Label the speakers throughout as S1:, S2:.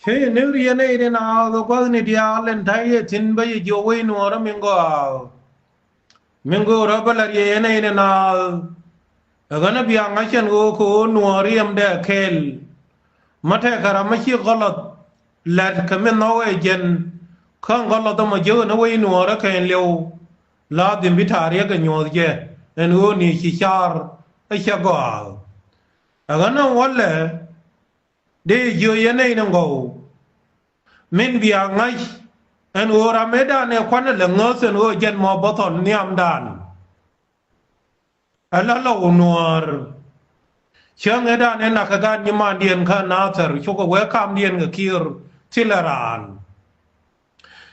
S1: Hey, new riene ide na do ko ni dia len thai tin ba ye jo we no ra mingo ra ba la riene ide na ga na bia nga chen go ko no ri am de kel mate kara ma chi galat la ka min no we gen kan galat ma jo na we no ra ken lew la dim bi tar ye ga nyo je en go ni chi char a cha go ga na wala de jo ye ne ngo min bia ngai en ora meda ne kwana le ngosen o jen mo boton niam dan ala lo nuor chang eda ne nakagan nyiman dien ka nater choko we kam dien ga kir tilaran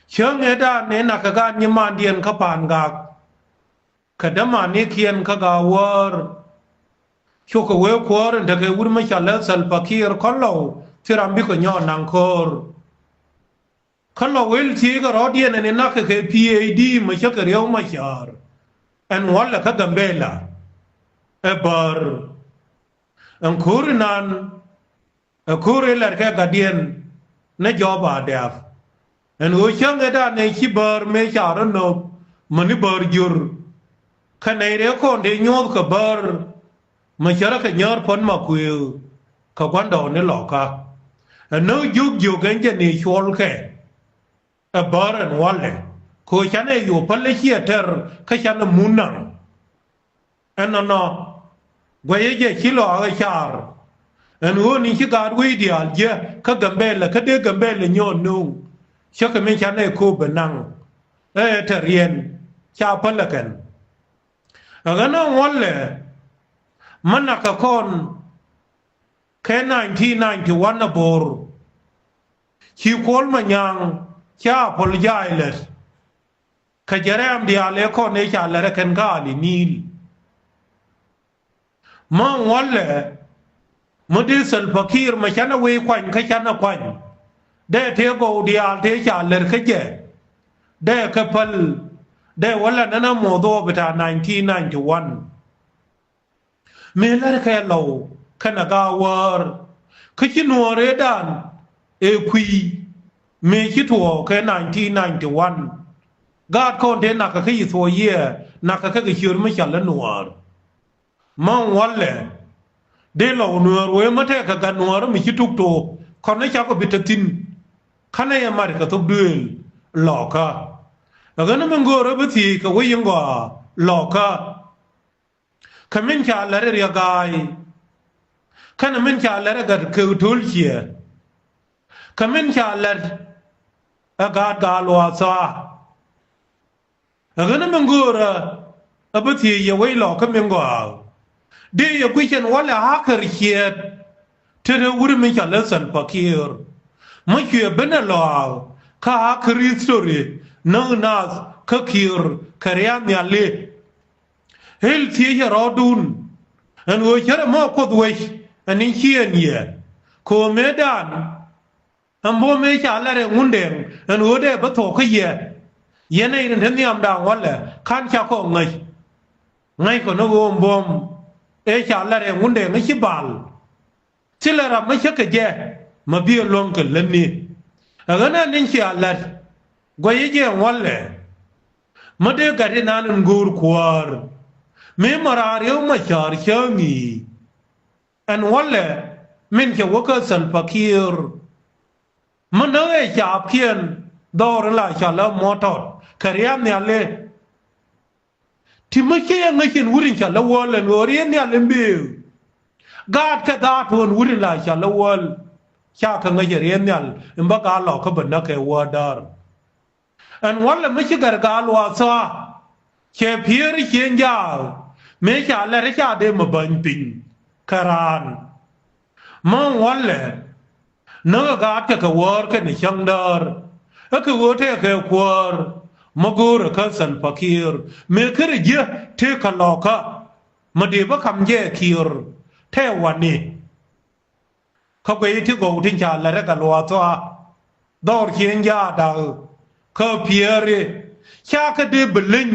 S1: chang eda ne nakagan nyiman dien ka pan ga kadama ne kien ka ga war choko we kwor ndage wur ma chala sal pakir kollo tirambi ko nyon nang kor kalau wel ti ga rodiya ne na ka PAD ma shaka riyaw ma shar an walla ka gambela e bar an kurinan e kurilar ka gadien na joba daf an o shanga da ne ki bar me shar no mani bar jur kana ire ko de nyod ka bar ma shara ka nyar pon ma kuil ka kwando ne loka no yug yugen ni shol ke a baran wale ko chane yu palle theater ka chane munang anano gwaye je kilo aga char en woni ki gar wi dial je ka gambele ka de gambele nyon nu chaka me chane ko benang terien cha palle kan aga no wale manaka kon ke 1991 abor ki kol manyang cha apologize ka jaram dia le ko ne cha le ken ga li nil ma wala mudil sal fakir ma chana we kwan ka chana kwan de te go dia te cha le ka je de ka pal de wala nana modo bita 1991 me la ka lo kana ga war ka chi no re dan e kui me ki to ke 1991 gad ko de na ka ki so ye na ka ka ki me chal nuar man walle de lo nuar we mate ka ga nuar mi ki tuk to ko ne cha ko bitatin kana ya mar ka to duel lo ka ga na men go ro bi ka we yin go lo ka min cha la re ya gai kana min cha la re ga ke tul chia ka min cha la agad galwa sa agana mangura abati ya wailo ka mengo de ya kwichen wala hakar khiet tere wuri min cha lesan pakir ma khie bena lo ka hakri story no nas ka kir karyam ya le hel ti ya rodun an wo chere mo ko dwe anin chien ye ko medan ambo me cha la re ngundeng an ode ba to ka ye ye nei ren niam dang wala kan cha ko ngai ko no bom e cha la re ngundeng chi bal sila ra ma cha ka je ma bi long ka lenni aga na nin cha la go ye je wala ma de ga de nan ngur kwar me marar yo ma char changi an wala min ke waka sal fakirมันเอ้ยจับเพียนดอร์ละชาละมอตอดคาริยามเนี่ยเลยที่ไม่ใช่ยังไงกินวุ้นชาละวอลเลนวอรีเนี่ยเลยบิวกาดกระดาษวนวุ้นละชาละวอลชาคังไงเรียนเนี่ยอิมบักาหลอกเขาเป็นนักเอวดาร์อันวันละไม่ใช่การกาลวาซาเชพีริเชียนยาวไม่ชาละเรชาเดมบันปิงคารานมังวันละนักการจะกวอร์กันในช่างดาร์ก็วัวเทกวอร์มกูร์ก็สันปะคีร์เมื่อคืนเยอะเทกลอกะมาดีว่าคำแย่คีร์เทวันนี้เขาไปที่กูทิ้งชาและก็ลัวตัวดอร์เขียนยาดาวเขาเพียร์ชาคดีบลิน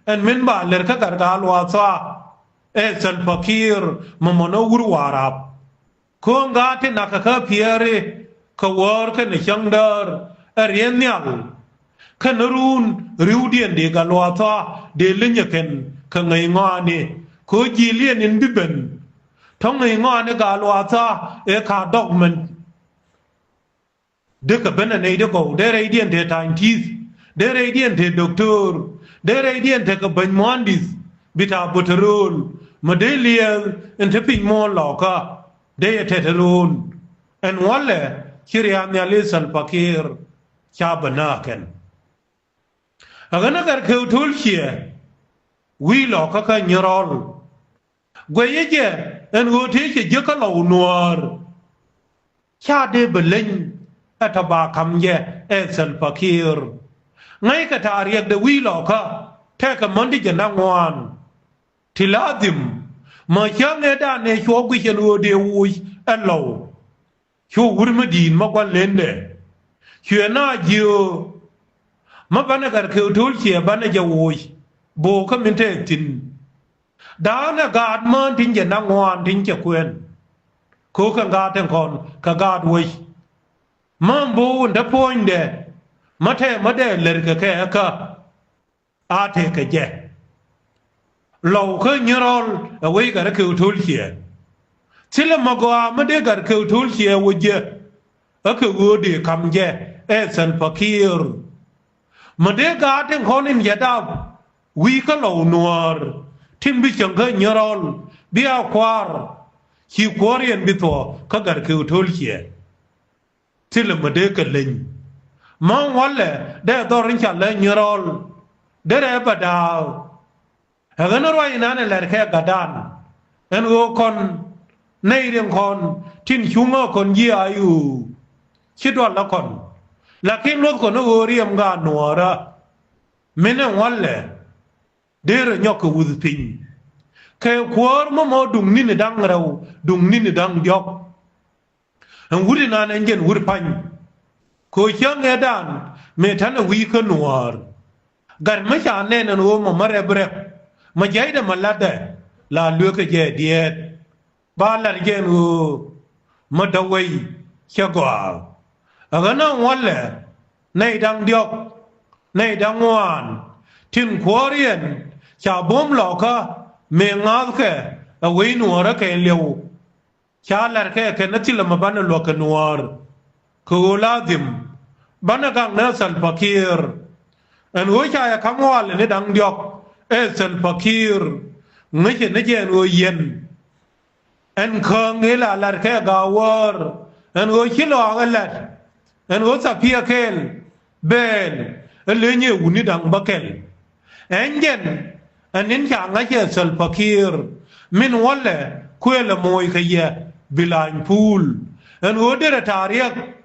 S1: อันมินบาเลร์ก็การกาลัวตัวสันปะคีร์มันมโนวรุวารับคงกาที่นักข้าเพียร์ kawar kan shandar arianyal kan run riudien de galwata de linyaken kan ngai ngani ko jilien in biben thong ngai ngani galwata e ka document de ka bena nei de ko de radiant de scientist de radiant de doctor de radiant de ka ban mondis bita botrol modelier entepin mon loka de teterun en wale kiriam ya lisal pakir chabanaken agana gar kheutul khie wi loka ka nyarol gweyeje en gote ke je ka law nuar cha de beleng ataba kamye esal pakir ngai ka tariyak de wi loka te ka mondi je nangwan tiladim ma change da ne chwo gwi chen wo de wi alo chwo wurmedin ma kwan lende chwe na jiu ma bana gar kheutul khie bana je wo bo ka min te tin da na gad man tin je nangwan tin je kwen ko ka gad ten kon ka gad wo man bo nda poinde mate made ler ka ka ate ka je law ka nyirol awai gar kheutul khie sila magwa made gar kheutul khie wo je aka wo de kam je esan fakir made gad ten kon in yada wi ka law nuar tim bi chang ka nyirol bia kwar ki korien bi to ka gar kheutul khie sila made ka len man wale de dorin cha le nyirol de re badaw hagan roi nane ler ke gadan en go kon nei ren kon tin chunga kon yi ayu chidwa la kon lakin lo kon o riem ga nuara menen wale de re nyok wuz pin ke kwor mo dung ni dang raw dung ni dang jok en wuri nane ngen wur pan ko chang edan me tan wi ko nuar gar ma cha ne no mo mare bre ma jaida malada la lu ke je diet ba la ge no ma dawai chagwa agana wale nei dang diok nei dang wan tin korien cha bom lo ka me ngal ke a wi nuar ke lew cha lar ke na til ma ban lo ke nuar ko lazim bana gang na sal fakir en ho cha ya kamwal ne dang diok e sal fakir ngi ne je no yen en khong ngi la lar ke gawar en ho chilo ngalat en ho sa pia kel ben le nye uni dang bakel en jen anin cha nga je sal fakir min wala kwela moy ke ye bilan pool en ho de tariyak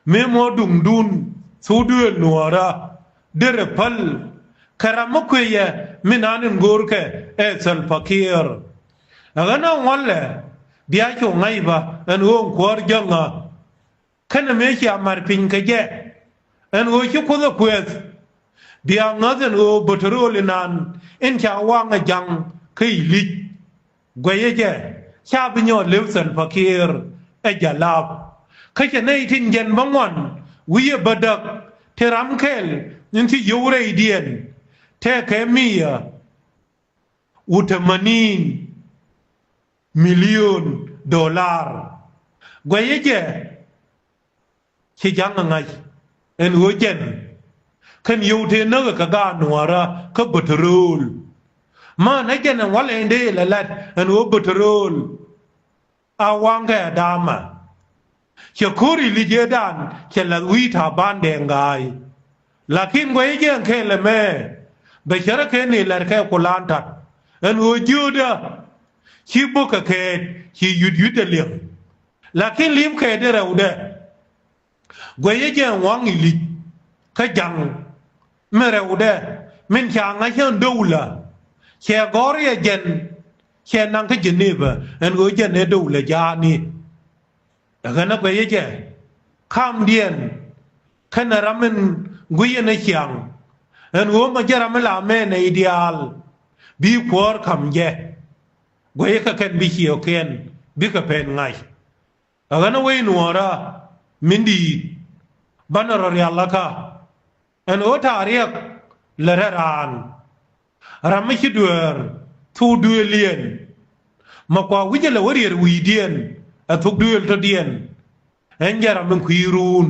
S1: me mo dung dun su duel nuara dere pal karamakwe ye minanin gorke esal fakir agana wale biya cho ngai ba en won kwar janga kana me ki amar pin ka je en wo ki ko kwes biya ngazen o botrol nan en cha wanga jang kai lik goye je cha binyo lewsan fakir e jalab kake nei tin gen bangwan wiye badak teram kel ninti yore idien te kemia $80 million gwayeje ki janga ngai en wojen kan yote na ka ga nuara ka botrol ma na gen wal ende lalat en wo botrol awanga dama Shakuri lijedan ke la wita bande ngai lakin gwe jen ke le me be shara ke ni lar ke kulanta en wujuda chi buka ke chi yud le lakin lim ke de rawde gwe jen wang li ka jang me rawde min changa chen doula che gore jen che nang ke Geneva en go jen ne doula jani agana ko yeje kam dien kana ramen guye na chiang en wo ma jara mala me na ideal bi kwor kam je goye ka ken bi chiyo ken bi ka pen ngai agana we nuora มินดีบันรเรียลละค่ะอันโอทาเรียกละระรานรำไม่คิดด้วยทูด้วยเลียนมากว่าวิจารณ์วเรียร์วีเดียนทุกด้วยตัวเดียนเอ็นยารำมันคุยรูน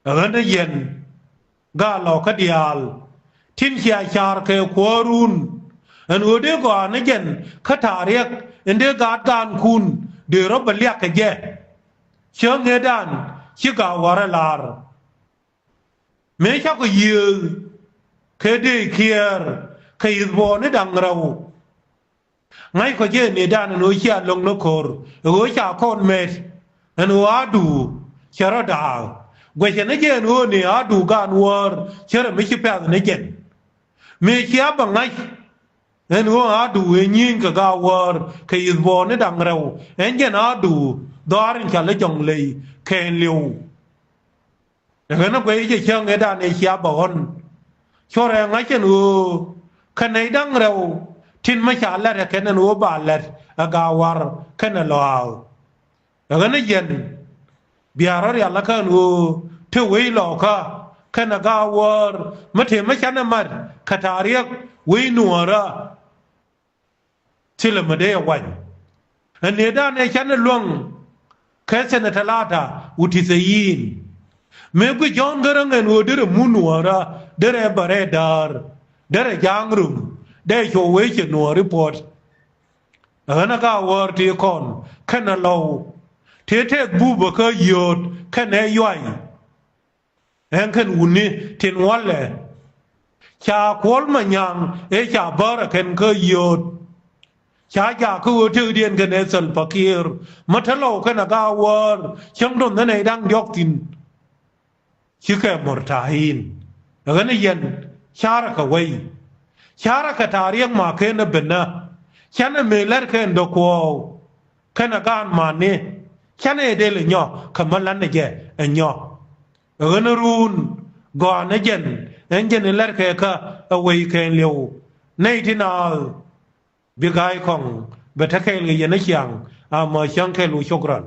S1: เอ็นเย็นกาลอกเดียลทินขียชาร์เคควารุนอันอุดกว่านั่นเย็นข้าทาเรียกอันเดกาดการคุณเดือรบเลียกแก่เชิงเงดันชิกาวาระลาร์เมื่อชักยืนเคยได้เคียร์เคยบอลในดังเราไงก็เจอในด้านนู้นเชียลงนกอร์หัวชาคนเมสอันว่าดูเชระดาวกว่าจะนั่นเจอนู้นเนี่ยดูการวอร์เชระไม่ใช่แปลนั่นเจนเมื่อเชียบังไงอันว่าดูเอ็นยิงกับกาวอร์เคยบอลในดังเราเอ็นเจนดูดารินฉันเลยจงเลยเคนเลียวดังนั้นก็ยังจะเชื่อในด้านเอเชียบอลช่วงแรงไงเช่นขณะดังเราทินไม่ชาลแล้วแค่นั้นบาลแล้วกาวาร์แค่นั้นลาวดังนั้นยันเบียร์เรียลละกันเที่ยววิลล์ค่ะแค่นั้นกาวาร์มาเทียมไม่ชันมันคาทาเรียกวินัวระที่เราไม่ได้วันอันนี้ด้านในชั้นนั้นล่วงแค่เซนทลาตาอุทิศยินเมื่อกี้ย้อนกระเงินวัวเดือดมุนัวระเดือดบาร์เดาร์เดือดยางรุมได้โชว์ไว้เจนัวรีพอร์ตอันนั้นก็วอร์ที่คนแค่นั้นเราเทเทบูบก็ยอดแค่ไหนย่อยแห่งขันอุ่นนี่ทิ้งวันเลยชาควอลมันยังชาบาร์กันก็ยอดชาอยากคือถือเดียนกันในสันปะเกียร์มาทะเลาะกันก็วอร์ช่างโดนนั่นในดังยกทินชื่อแค่มรทาหินอันนั้นยันชาระกไว้ชาระกตาเรียงมาเคนเป็นนะฉันเมลัดเคนดอกวาวเคนการมานี่ฉันเดลเนาะขมันลันเนี่ยเนาะรูนก่อนเนี่ยเจนลัดเคนก็เอาไว้เคนเลี้ยวในที่นาบิกายของเบทเคนเลยยันเชียงมาเชียงเคนลูชกรัน